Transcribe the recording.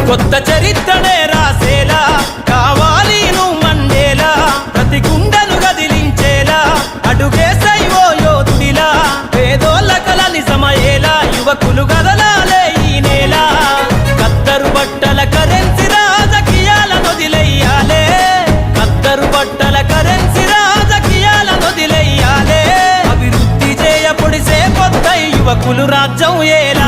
కొత్త చరిత్రనే రాసేలా కావాలి నువ్వు మండేలా, ప్రతి గుండెను గదిలించేలా అడుగేసైవో యోధుడిలా, పేదోళ్ళ కల నిజమయ్యేలా యువకులు గదలాలే ఈ నేల. కద్దరు బట్టల కరెన్సీ రాజకీయాలను వదిలెయ్యాలే, కద్దరు బట్టల కరెన్సీ రాజకీయాలను వదిలెయ్యాలే, అభివృద్ధి చేయపొడిసే కొత్త యువకులు రాజ్యం ఏలా.